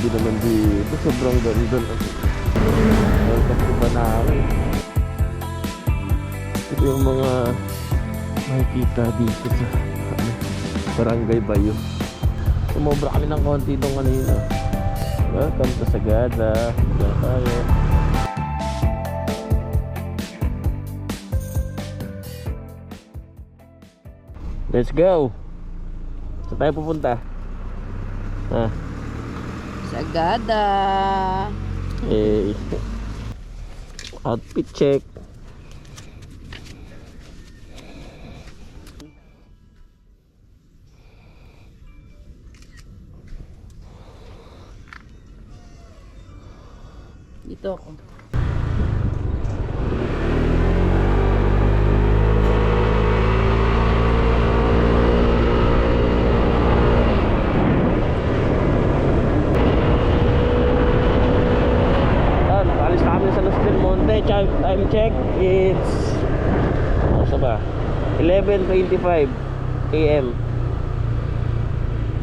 naman dito. Sobrang ganda lang. Welcome to Banawe. Ito yung mga makikita dito sa Barangay Bayo. Sumobra kami ng konti doon kanina. Welcome to Sagada. Diyan tayo. Let's go. Saan tayo pupunta? Sagada. Eh, outfit check. Dito ako. Nakalis na kami sa Los Del Monte. Time check, it's ano ba? 11:25 AM.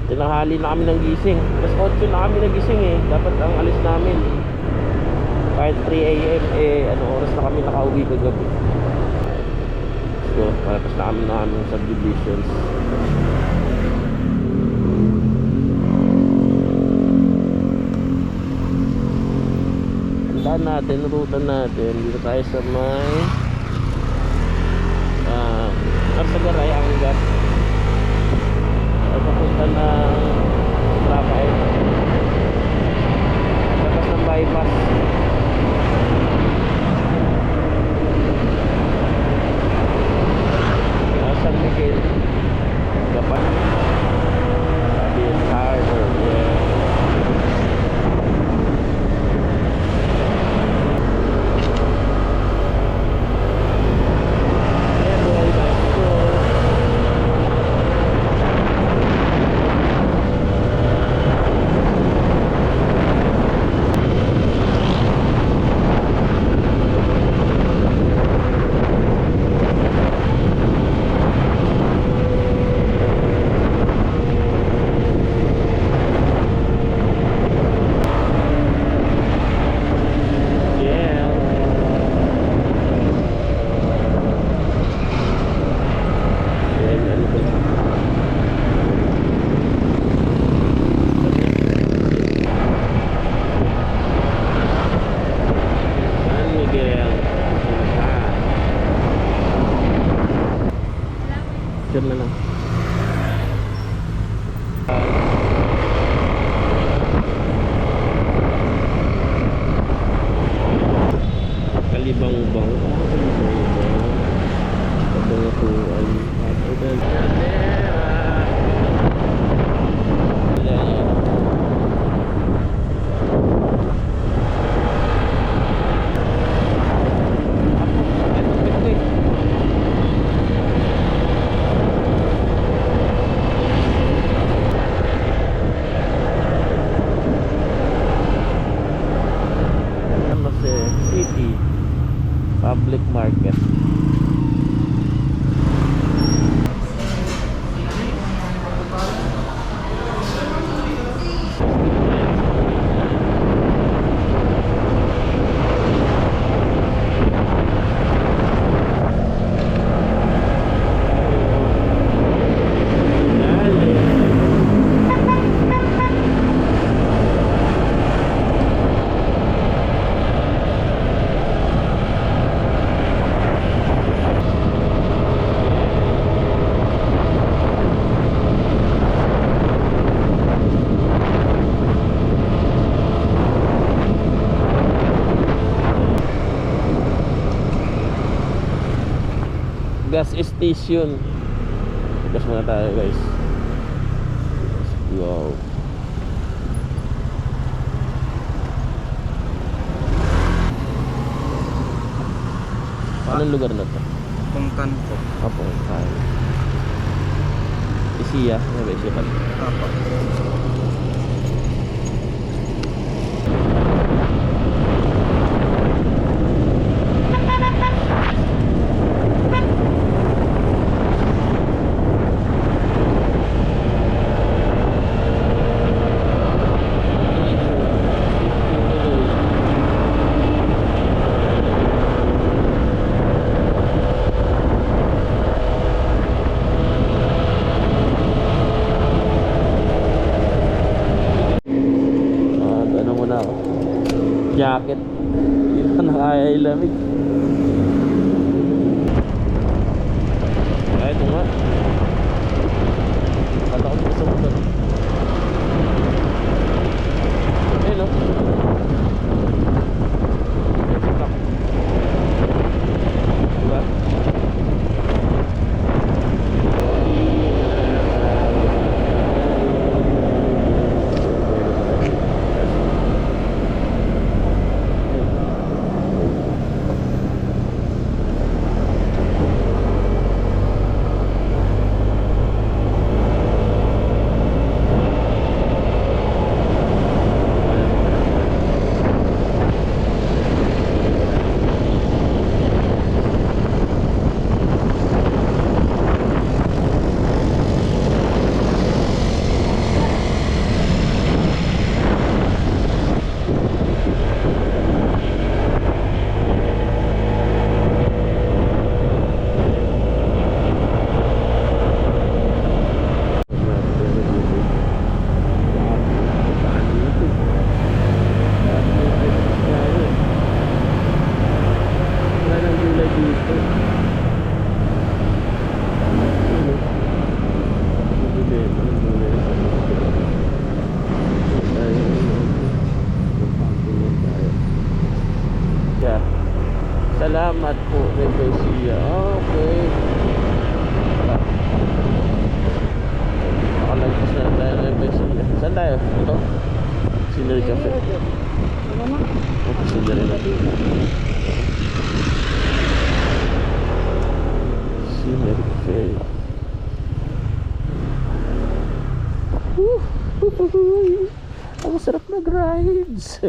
Tinanghali na kami ng gising. Mas 8 na kami nagising eh. Dapat ang alis namin kahit 3 AM ano oras na kami nakauwi kagabi. So, palabas na kami ng aming subdivisions. Tandaan natin, ruta natin. Dito tayo sa may Arsagaray, Angat. Papunta ng Rafael. Tapos ng bypass. San Miguel. Gapan. Sabi yung Harbor. Yeah. Na lang. Kalibang-bang. Kabangatuan. Public market. Gas station. Gas muna tayo guys. Wow. Anong lugar na to? Pungkan po. Pungkan. Isiya. May isiya pa. Apa. jacket. Hindi na nakaya yung lamig. Ay, ito nga. Kala ko sa motor. Ayun o. Diba? Salamat po, Rebesia. Okay. Nakalagpas na tayo, Rebesia. Saan tayo? Ito? Scenery Cafe. Scenery na. Scenery Cafe. Ang sarap mag-rides.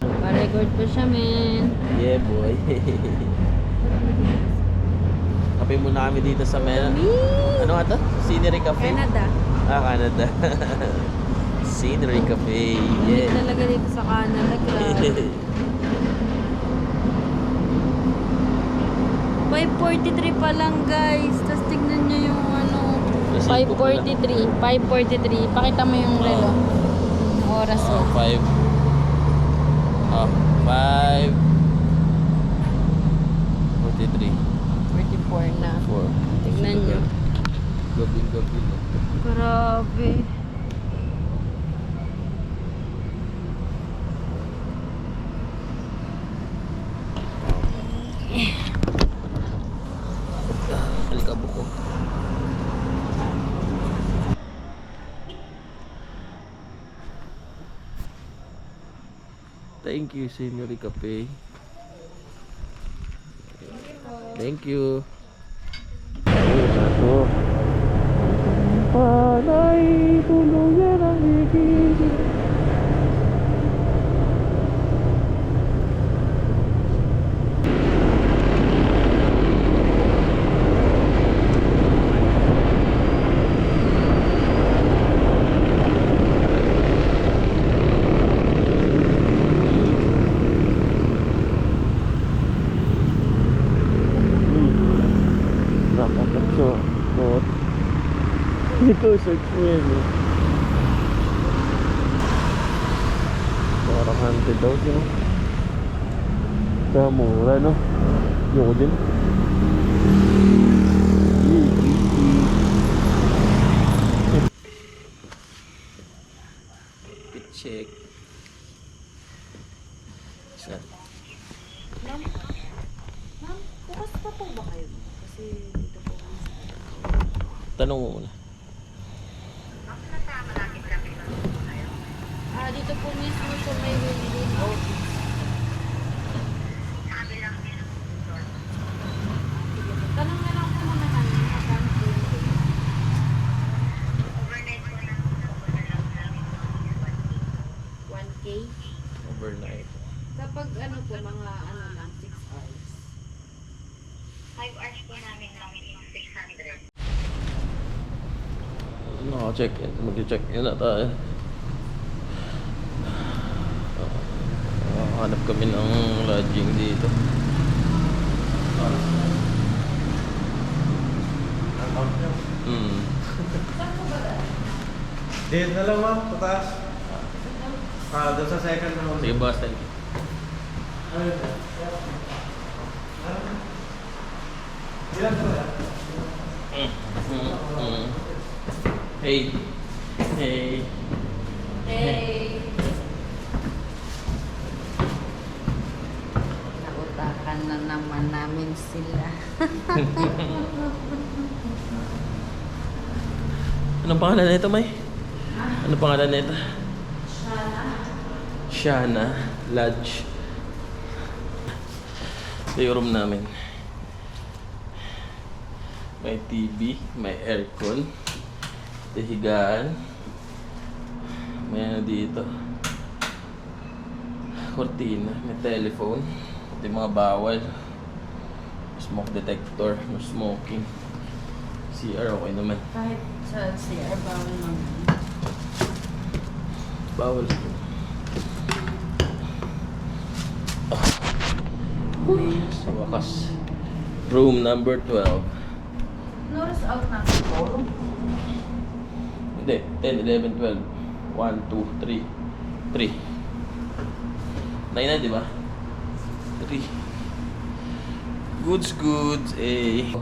Pa-record pa siya, men. Yeah, boy. Kape muna kami dito sa ano nga to? Scenery Cafe? Canada. Canada. Scenery Cafe. Lamig Yeah. talaga dito sa Canada. Grabe. 5:43 pa lang, guys. Tapos tignan nyo yung ano. Nasa ipok ko lang. 5:43. Pakita mo yung relo. Yung oras mo. 5. 5. 43. 44 na. 4. Tignan nyo. Gabi-gabi na. Grabe. Alikabok ko. Thank you, Scenery Cafe. Thank you. Satu. Panay tuluyan ang higit. Nakakapso. Not. Ito, search mo yan eh. Parang hunted daw siya. Kaya mura, no? Yung ko din. Pit check. Isa. Ma'am, bukas pa po ba kayo? Kasi dito po. Tanong mo muna. Dito po mismo sa may Willing office. Tanong na lang po muna kami. Magkano po yung overnight po na 1K? Overnight. Kapag ano po, mga ano lang, 6 hours. 5 hours po namin lang yung 600. Check in. Mag-check in na tayo. Hanap kami ng lodging dito. Dito na lang ma'am, pataas. Doon sa second round. Sige boss, thank you. Ilan to ba? Hey. Hey. Hey! Nautakan na naman namin sila. Anong pangalan nito, May? Anong pangalan nito? Shana Lodge. Ito yung room namin. May TV, may aircon, may higaan, may ano dito, cortina, may telephone, ito yung mga bawal, smoke detector, no smoking, CR okay naman, Kahit sa CR bawal naman. bawal. Sa wakas, room number 12. Notice out natin po. Hindi, 10, 11, 12. 1, 2, 3. 3. 9 na, di ba? 3. Goods, eh.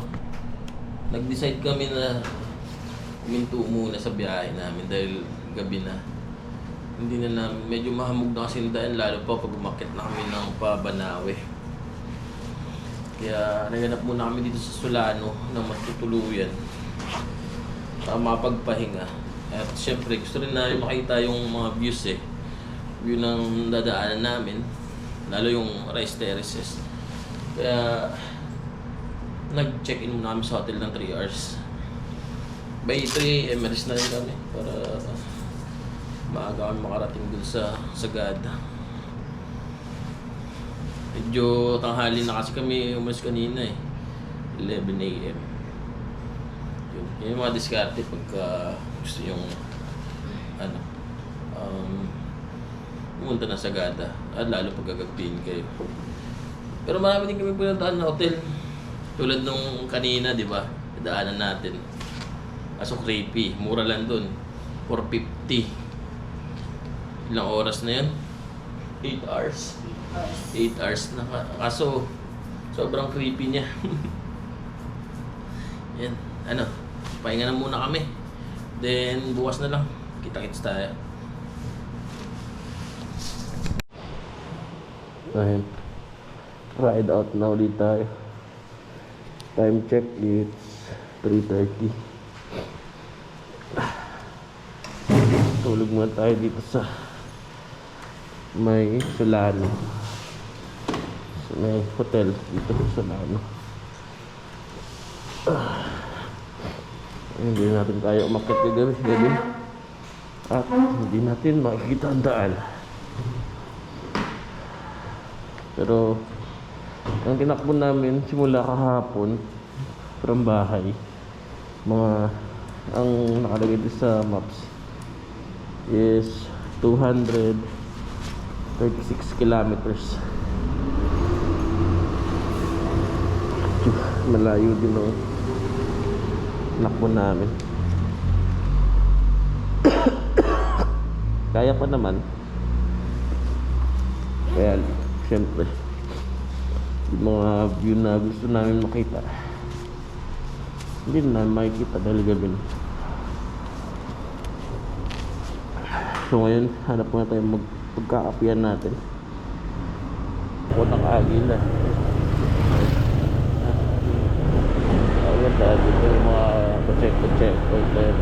Nag-decide kami na huminto muna sa biyahe namin dahil gabi na. Hindi na namin, medyo mahamog na kasi yung daan, lalo pa pag umakit na kami ng Pabanawe. Kaya naganap muna kami dito sa Solano na matutuluyan para mapagpahinga. At syempre gusto rin namin makita yung mga views view ng dadaanan namin, lalo yung rice terraces. Kaya nag-check-in muna kami sa hotel ng 3 hours. By 3 AM na rin kami para maaga kami makarating dun sa Sagada. Medyo tanghali na kasi kami umalis kanina 11 AM. Yun yung mga diskarte pagka gusto yung pumunta na Sagada at lalo pag gagabihin kayo. Pero marami din kami pununtahan na hotel tulad nung kanina, di ba? Daanan natin. Kaso creepy, mura lang dun, 450. Ilang oras na yan? 8 hours. 8 hours na kaso sobrang creepy niya. Yan, pahinga na muna kami. Then bukas na lang, kita-kits tayo. Ayun, ride out na ulit tayo. Time check, it's 3:30. Tulog muna tayo dito sa may Solano. May hotel dito sa Solano. Hindi natin tayo umakyat gabi. At hindi natin makikita ang daan. Pero ang tinakbo namin simula kahapon from bahay, ang nakalagay dito sa maps is 236 kilometers. Malayo din ang nakbo namin. Kaya pa naman. Kaya siyempre yung mga view na gusto namin makita hindi na makikita dahil gabi na. So ngayon hanap muna tayo pagkakapihan natin. Unang agila. Ayan dahil dito yung mga check point na yun.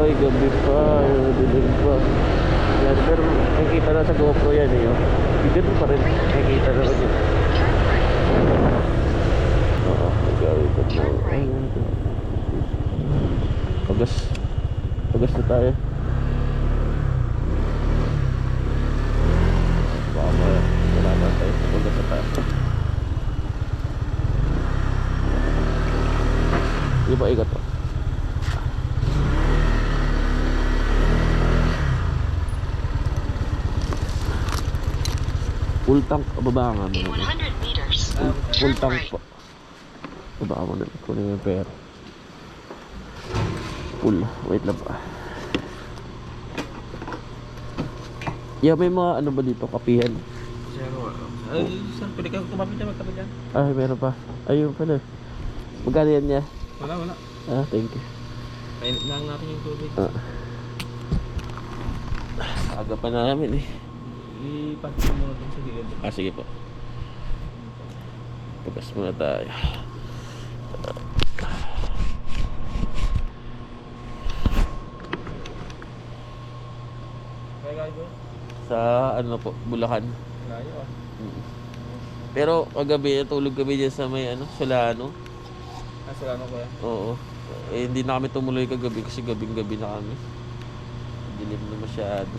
Ay, gabi pa, dilim pa. Yan, pero nakikita na sa GoPro yan Dito pa rin, nakikita na rin yun. Oo, nag-awit ko mo. Ayun ito. Pagas na tayo. Baka wala na tayo. Pagas na tayo. Di ba ikat to? Full tank, baba nga. In 100 meters, Full tank po. Baka mo na kunin yung pera. Full. Wait lang pa. Yeah, may mga ano ba dito? Kapihan? Zero. Ay, sir, pwede kang kumapit na magtabi dyan. Ah, meron pa. Ayun pala. Magkano yan niya? Wala. Ah, thank you. Painit lang natin yung tubig. Aga pa namin eh. Ipatid mo muna dun sa gilid. Ah, sige po. Pagas muna tayo. Kaya gago? Sa ano po, Bulacan. Layo ah. Pero kagabi, tulog kami dyan sa may ano, Solano. Sila ano kuya? Oo. Eh, hindi na kami tumuloy kagabi kasi gabing-gabi na kami. Dilim na masyado.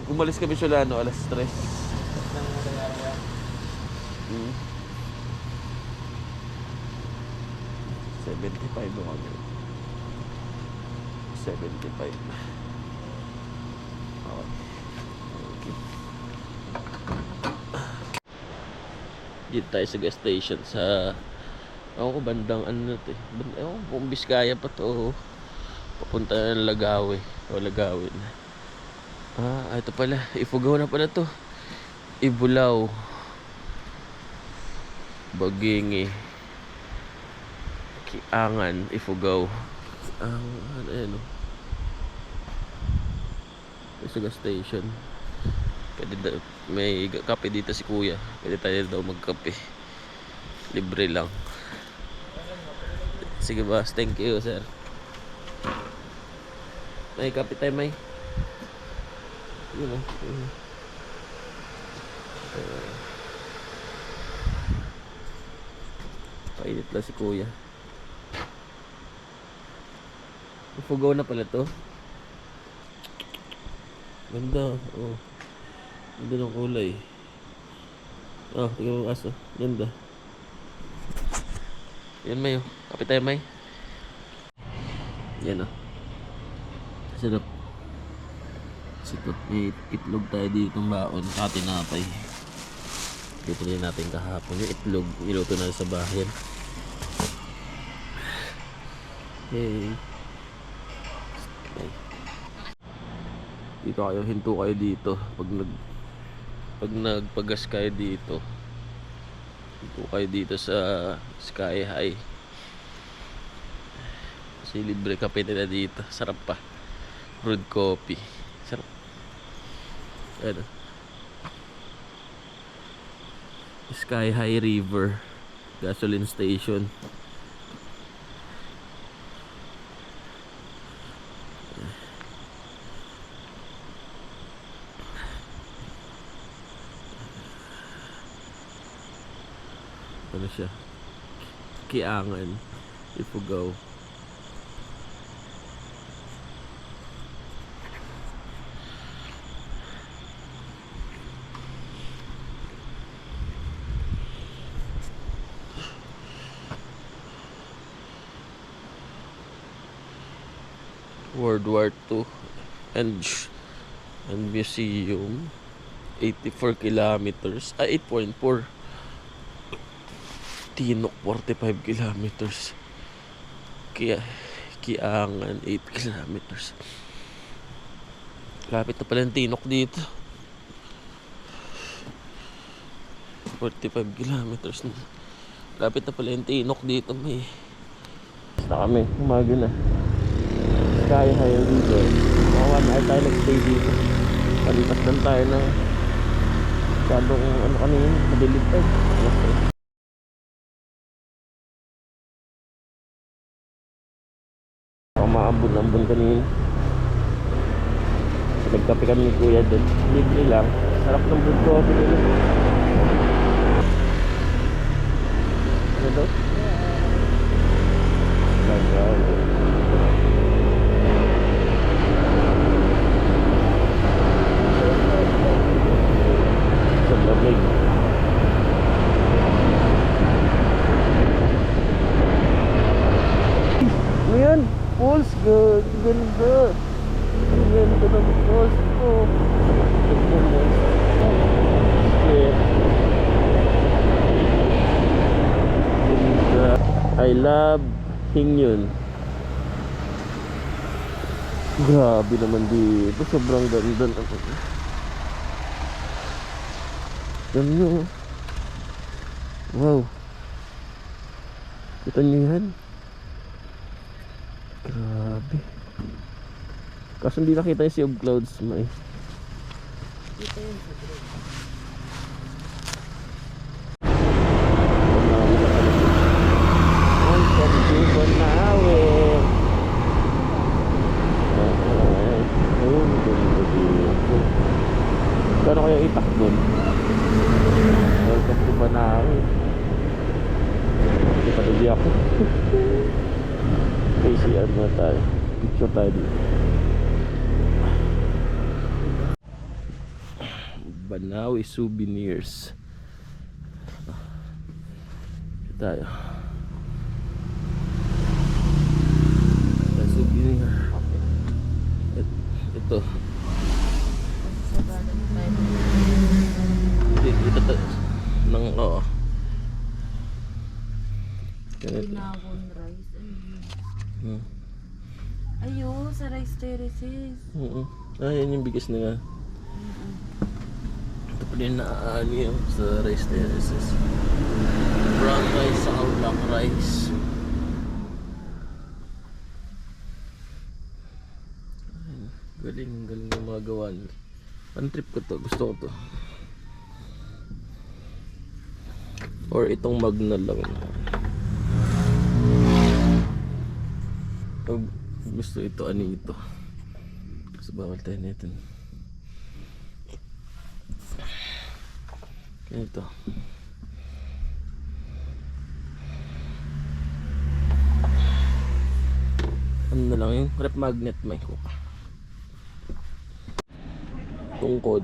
Umalis kami Solano, alas 3. Nang nangyari kuya? Hmm. 75 ba kami? 75. Okay. Dito tayo sa gas station sa ako bandang ano to eh. Ewan ko kung Biskaya pa to. Papunta na ng Lagawe. O Lagawin. Ah, ito pala. Ifugao na pala to. Ibulaw. Bagingi. Kiangan. Ifugao. Ang ano yan o. Sa gas station. Pwede may kape dito si kuya. Pwede tayo daw magkape. Libre lang. Sige boss, thank you sir. May kape tayo may. Yun o. Painit lang si kuya. Ifugaw na pala to. Ganda. Oh. Ganda ng kulay. Oh, tingnan mo ang aso. Ganda. Yan may oh. Kapit tayo may. Yan oh. Sarap. Sitot. May itlog tayo dito ng baon. Saka tinapay. Dito rin natin kahapon. Yung itlog. Niluto na sa bahay. Hey. Dito kayo, hinto kayo dito pag nagpagas kayo dito. Hinto kayo dito sa Sky High. Kasi libre kape nila dito. Sarap pa. Brewed coffee. Sarap. Ano? Sky High River gasoline station. Ano siya? Kiangan. Ifugao. World War II and museum. 84 kilometers. 8.4. Tinok 45 kilometers. Kiangan 8 kilometers. Lapit na pala yung Tinok dito. 45 kilometers na. Lapit na pala yung Tinok dito. May basta kami, umaga na. Sky High River. Mga 1 hour tayo nag-stay dito. Palipas lang tayo ng masyadong ano kanina, madilim tayo. Maambon-ambon kanina. Nagkape kami ni kuya doon. Libre lang. Sarap ng brewed coffee nila. Ano daw? Lagaw. Sa lamig. Ano yan? Pulse good, ganda. Ganda ng pulse ko. Shit. Love Hingyun. Grabe naman dito. Sobrang ganda na. Ganda. Wow. Kita niyo yan? Grabe. Kaso hindi nakita yung Sea of Clouds. May. Dito yun sa drone. Welcome to Banawe. Ayun, ganda dito. Kano kaya itak doon? Welcome to Banawe. Hindi pa tuloy ako. KCR na tayo. Picture tayo dito. Banawe Souvenirs. Ito tayo. Souvenir. Ito. Sa balat tayo. Ito ng oo. Ganito. Pinawon rice. Hmm. Ayun, sa rice terraces. Yan yung biggest nila. Ito pa din na yung sa rice terraces. Brown rice sa black rice. Ayun, galing yung mga gawa nila. Pan-trip ko to, gusto ko to. Or itong magna lang. Pag gusto ito, ano ito? Kasi bawal tayo nito. Ito. Ano na lang yung rep magnet may hook. Tungkod.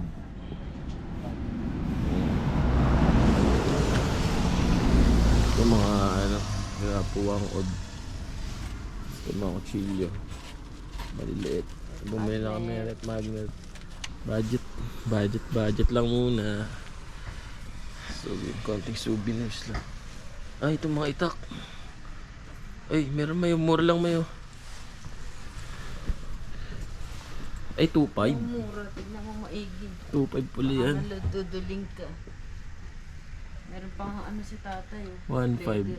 Yung mga ano, mga puwang od. Yung mga kutsilyo. Maliliit. Bumili na kami rep magnet. Budget lang muna. So, konting souvenirs lang. Ay, itong mga itak. Ay, meron mayo. Mura lang mayo. Ay, 2.5. Ang mura, tignan mo maigi. 2.5 pala yan. Duduling ka. Meron pang ano si tatay. 1.5.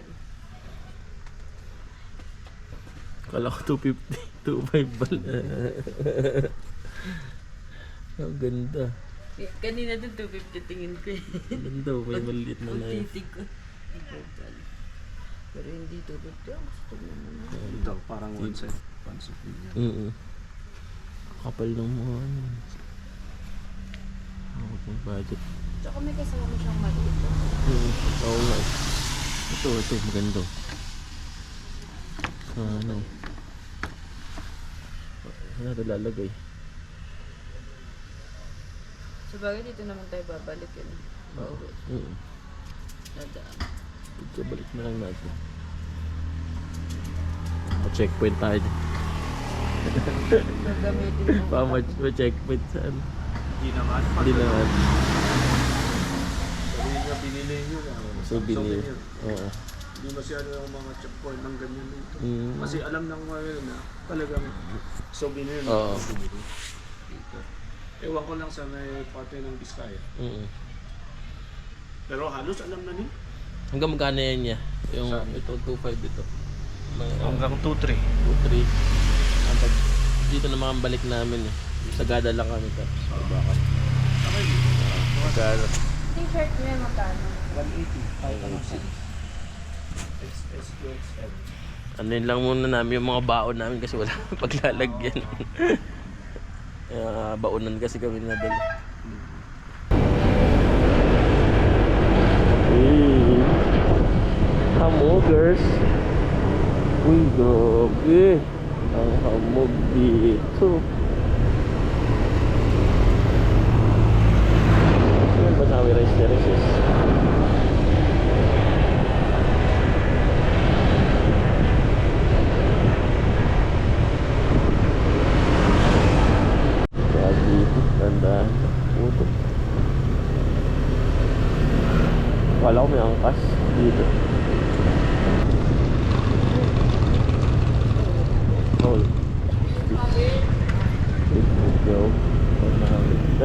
Kala ko 250. 2.5 pala. Ang ganda. Kanina din 250 tingin ko eh. Ang ganda. May maliit na knife. Titig ko. Pero hindi 250. Ang gusto naman. Ito, parang one set. One set din yan. Kapal ng mga ano. Ang budget. Tsaka may kasama siyang maliit. Oo nga. Ito maganda. Ano? Ano ito lalagay? Sa bagay dito naman tayo babalik yun. Pauwi. Dadaan. Balik na lang natin. Pa-checkpoint tayo. Gagamitin mo. Pa-checkpoint saan? Hindi naman. Hindi naman. Sabihin nga binili nyo na. Souvenir. Oo. Hindi masyado yung mga checkpoint ng ganyan dito. Mm. Kasi alam ng mga yun na talagang souvenir na Oo. binili dito. Ewan ko lang sa may parte ng Biskaya. Pero halos alam na nila. Hanggang magkano yan niya? Yung Saan? ito 2.5 ito. Hanggang 2-3. 2.3. Dito naman ang balik namin eh. Sagada lang kami ka. So baka. Okay. Magkano? T-shirt niya magkano? 180. 5 XS2XL. Ano yun lang muna namin yung mga baon namin kasi wala paglalagyan. Baonan kasi kami nadala. Hey, hamogers. Uy, grabe. Ang hamog dito. Ayan ba namin rice terraces? Tandaan. Puto. Kala ko may angkas dito.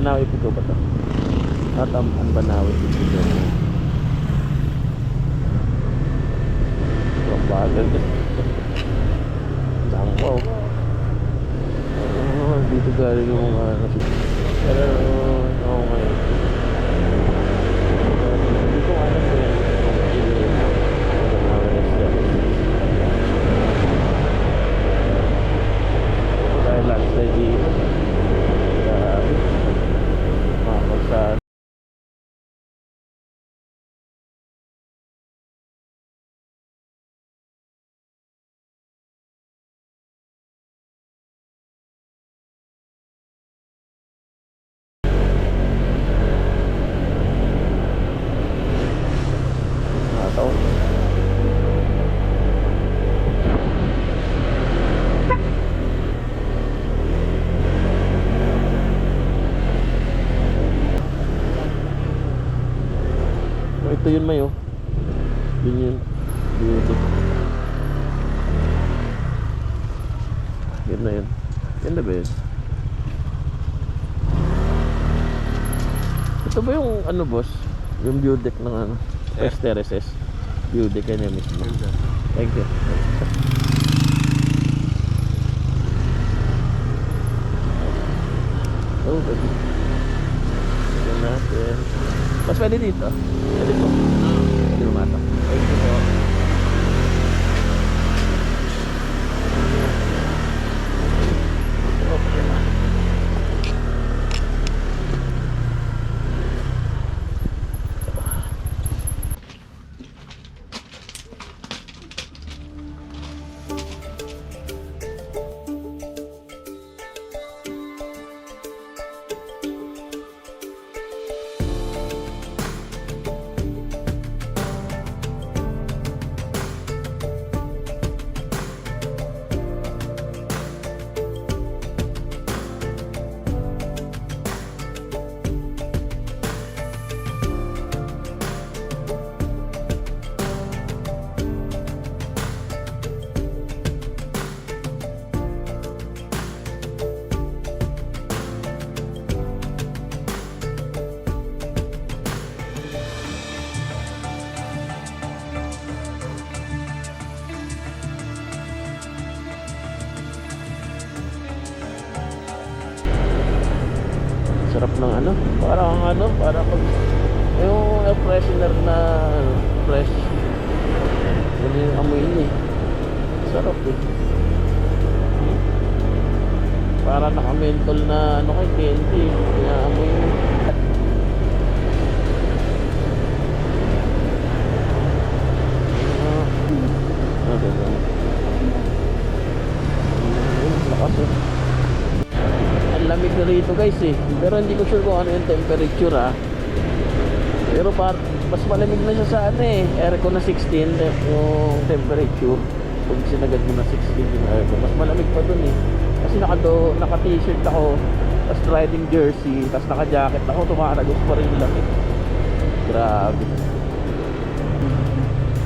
Banawi Pico ba to? Ang Banawi Pico. Ang bagal ka. Wow. Dito galing yung mga pero ako ngayon hindi ko alam kung yan dahil landslide dito grabe makakasaan. Ito yun Mayo. Yun. Dito. Yun na yun. Yan na ba yun? Ito ba yung ano boss? Yung view deck ng ano? First terraces. View deck yan yung mismo. Thank you. Oh, baby. Yan natin. Mas pwede dito. Pwede po. Pwede lumatak. Thank you po. Okay na. Sarap ng ano, parang pag yung air freshener na fresh. Yan yung amoy niya. Sarap eh. Para naka-mentol na ano kay candy, kaya amoy niya. Lakas eh. Ang lamig na rito guys eh. Pero hindi ko sure kung ano yung temperature Pero mas malamig na siya sa ano eh. Aircon na 16 yung temperature. Pag sinagad mo na 16 yung aircon, mas malamig pa dun eh. Kasi naka t-shirt ako, tapos riding jersey, tapos naka jacket ako, tumaragos pa rin yung lamig. Grabe.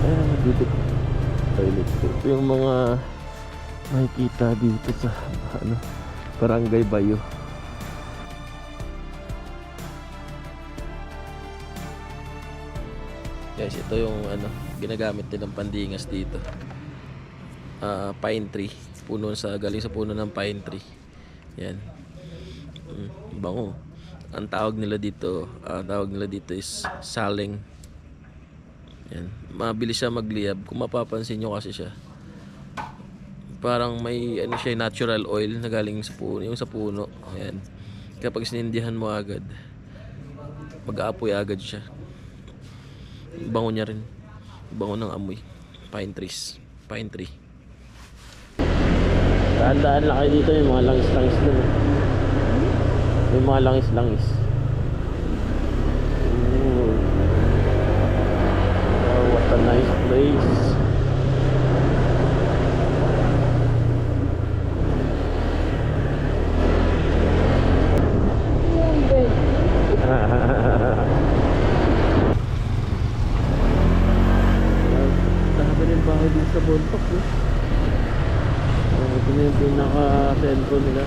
Ayan, dito toilet ko. Ito yung mga makikita dito sa ano, Barangay Bayo. Guys, ito yung ano, ginagamit nilang pandingas dito. Pine tree. Galing sa puno ng pine tree. Yan. Bango. Ang tawag nila dito is saling. Yan. Mabilis siya magliyab. Kung mapapansin nyo kasi siya, parang may ano siya, natural oil na galing sa puno, yung sa puno. Ayan. Kapag sinindihan mo agad, mag-aapoy agad siya. Bango niya rin. Bango ng amoy. Pine tree. Daan-daan lang kayo dito, yung mga langis-langis dun. Yung mga langis-langis. Oh, what a nice place. Dami rin bahay dito sa Bontoc eh. Ito na yung pinaka-sentro nila.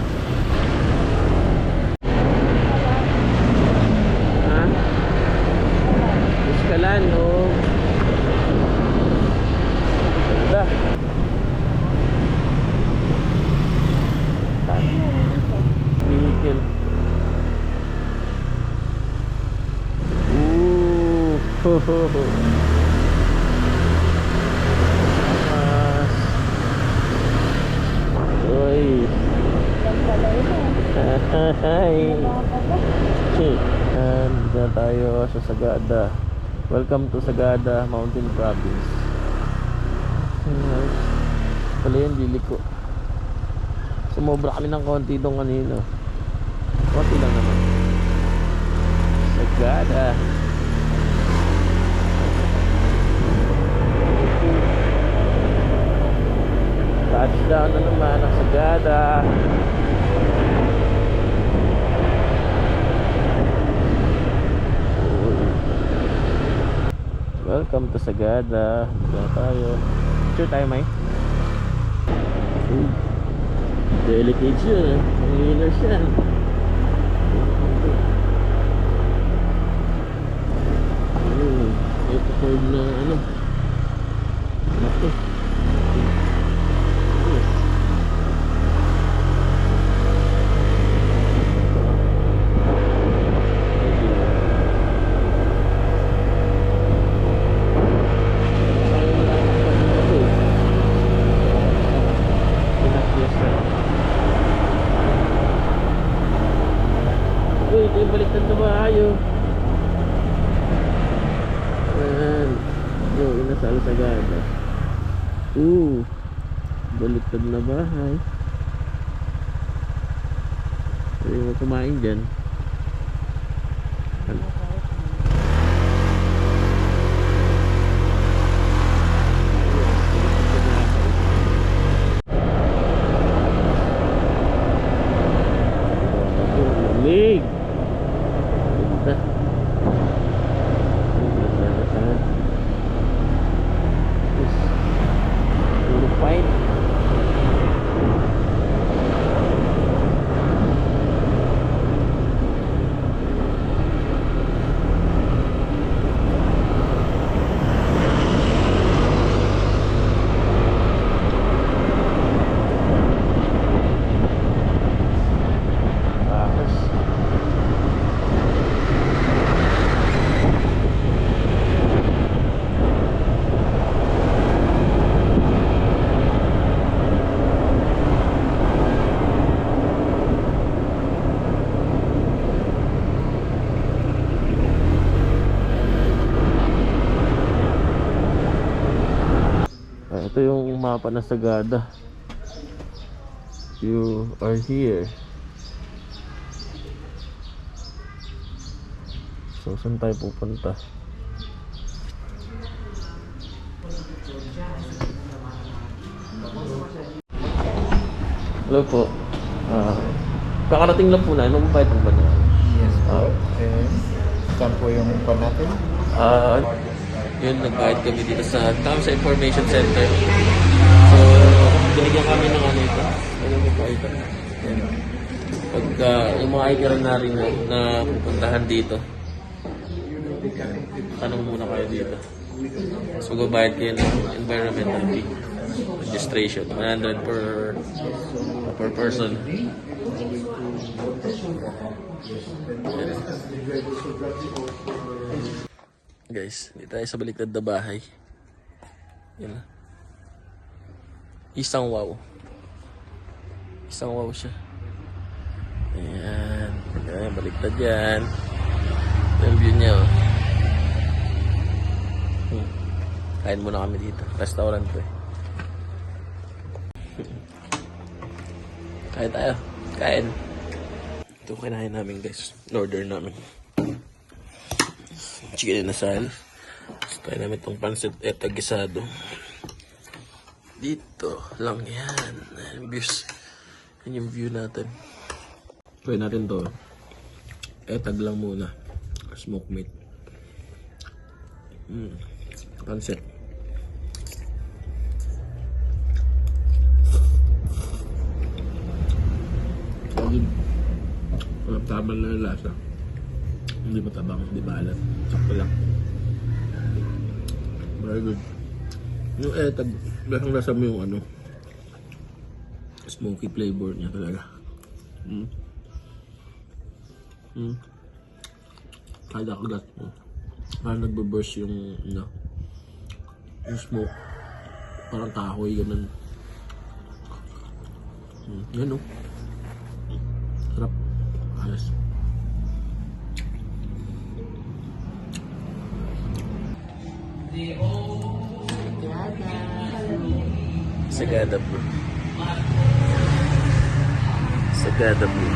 Uy. Hi. And dito tayo sa Sagada. Welcome to Sagada Mountain Province. Nice. Pala yun, dili ko. Sumobra kami ng konti doon kanina. Konti lang naman. Sagada. Touchdown na naman ang Sagada. Welcome to Sagada. Dito tayo. Picture tayo, May. Delicate yun. Ang winners yan. Ito Ford na ano. Ito. Uy, ito yung baliktad na bahayo. Ayan. Yung inasal sa Sagada. Baliktad na bahay. Pwede mo kumain dyan. Lig! Ganda. Puro fine. Ito yung mapa ng Sagada. You are here. So, saan tayo pupunta? Hello po. Kakarating lang po na. Anong bayad mo ba niya? Yes po. Saan po yung pa natin? Yun, nagbayad kami dito sa Tamsa Information Center. So, binigyan kami ng ano ito. Ano mo pa ito? Pagka yung mga itinerary na rin na pupuntahan dito. Tanong muna kayo dito. So, magbabayad kayo ng environmental fee. Registration. 100 per person. Guys, dito tayo sa baliktad na bahay. Yan. Isang wow. Isang wow siya. Ayan. Ayan, baliktad yan. Yung view niya, oh. Kain muna kami dito. Restaurant to, eh. Kain tayo. Kain. Ito kinain namin, guys. Order namin. Chicken inasal. Tayo namin itong pancit etagisado. Dito lang yan. Ayan, views. Yan yung view natin. Try natin to. Etag lang muna. Smoke meat. Pancit. Walang tabang na yung lasa. Hindi matabang, hindi maalat. Sakto lang. Very good. Yung etag, lasang lasa mo yung ano, smoky flavor niya talaga. Kada kagat mo. Parang nagbe-burst yung, yung smoke. Parang kahoy, ganun. Yan, oh. Sarap. Ayos. Sagada bro. Sagada bro.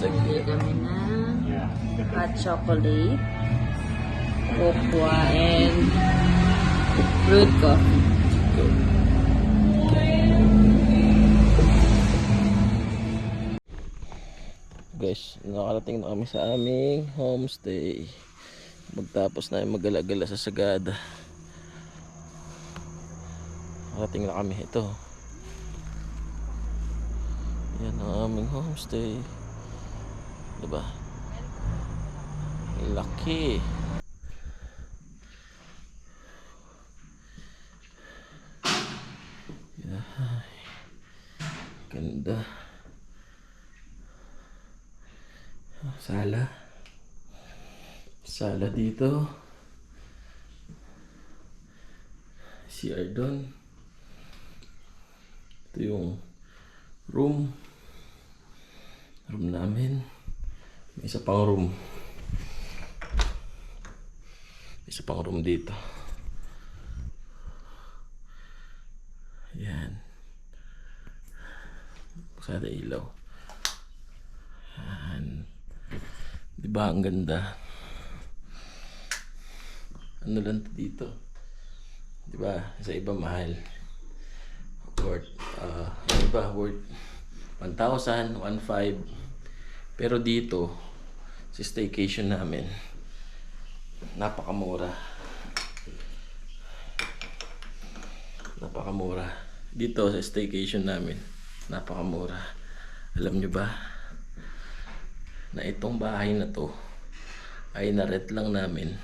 Bili kami ng hot chocolate, cocoa, and brewed coffee. Guys, nakarating na kami sa aming homestay. Magtapos na yung magala-gala sa Sagada. Nakarating na kami. Ito. Yan ang aming homestay. Diba? Laki. Yan. Ganda. Sala dito. CR doon. Ito yung room namin. May isa pang room dito. Yan. Sada ilaw. Yan. Diba ang ganda? Ano lang dito? Diba? Sa iba mahal. Worth worth 1,000, 1,500. Pero dito sa staycation namin, napakamura. Dito sa staycation namin, napakamura. Alam nyo ba na itong bahay na to ay na-rent lang namin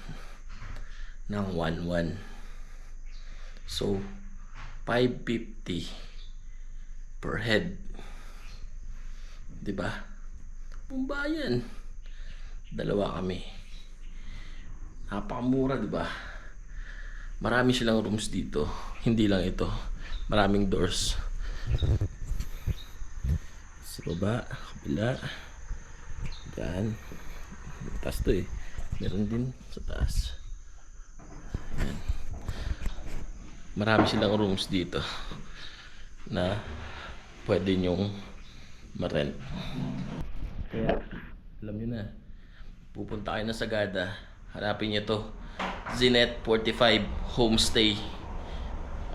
ng 1,100. So 550 per head. Diba? Pumbayan. Dalawa kami. Napakamura, diba? Marami silang rooms dito. Hindi lang ito. Maraming doors. Sa baba, kabila. Diyan. Taas to eh. Meron din sa taas. Ayan. Marami silang rooms dito na pwede nyong ma-rent. Kaya alam nyo na, pupunta kayo na Sagada, hanapin nyo to, Zenith 45 Homestay.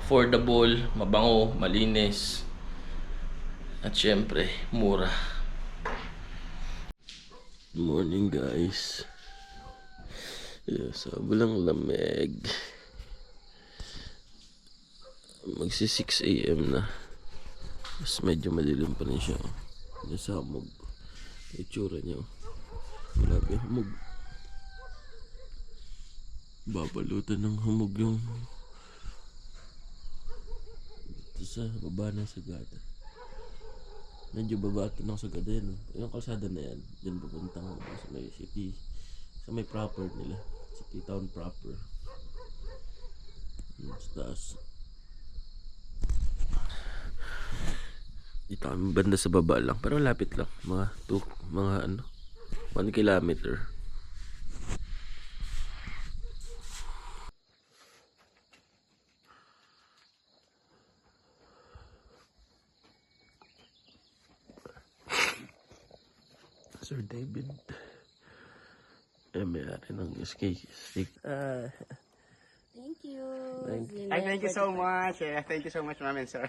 Affordable, mabango, malinis, at syempre mura. Good morning guys. Sobrang lamig. Magsi 6 AM na. Mas medyo madilim pa rin siya. Nasa hamog. Itsura niya. Grabe hamog. Babalutan ng hamog yung dito sa baba ng Sagada. Medyo baba ito ng Sagada yan. Yung kalsada na yan. Diyan pupunta ko sa may city. Sa may proper nila. City town proper. Sa taas. Dito kami banda sa baba lang, pero lapit lang, mga 1 kilometer. Sir David, may-ari ng SK Stick. Thank you. Thank you so much. Thank you so much, ma'am and sir.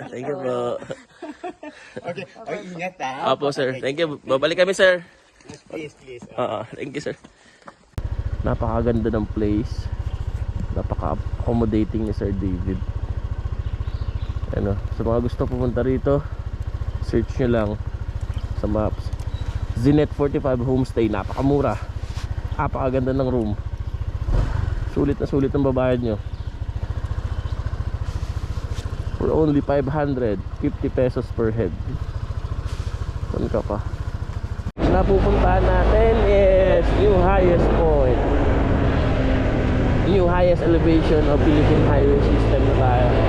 Thank you po. Okay. Ingat ha. Apo sir, thank you. Babalik kami sir. Please. Thank you sir. Napakaganda ng place. Napaka-accommodating ni Sir David. Ano, sa mga gusto pumunta rito, search nyo lang sa maps. Zenith 45 Homestay, napakamura. Napakaganda ng room. Sulit na sulit ang babayad nyo. For only 550 pesos per head. Punta pa. Napupuntahan natin is yung highest point. Yung highest elevation of Philippine highway system na tayo.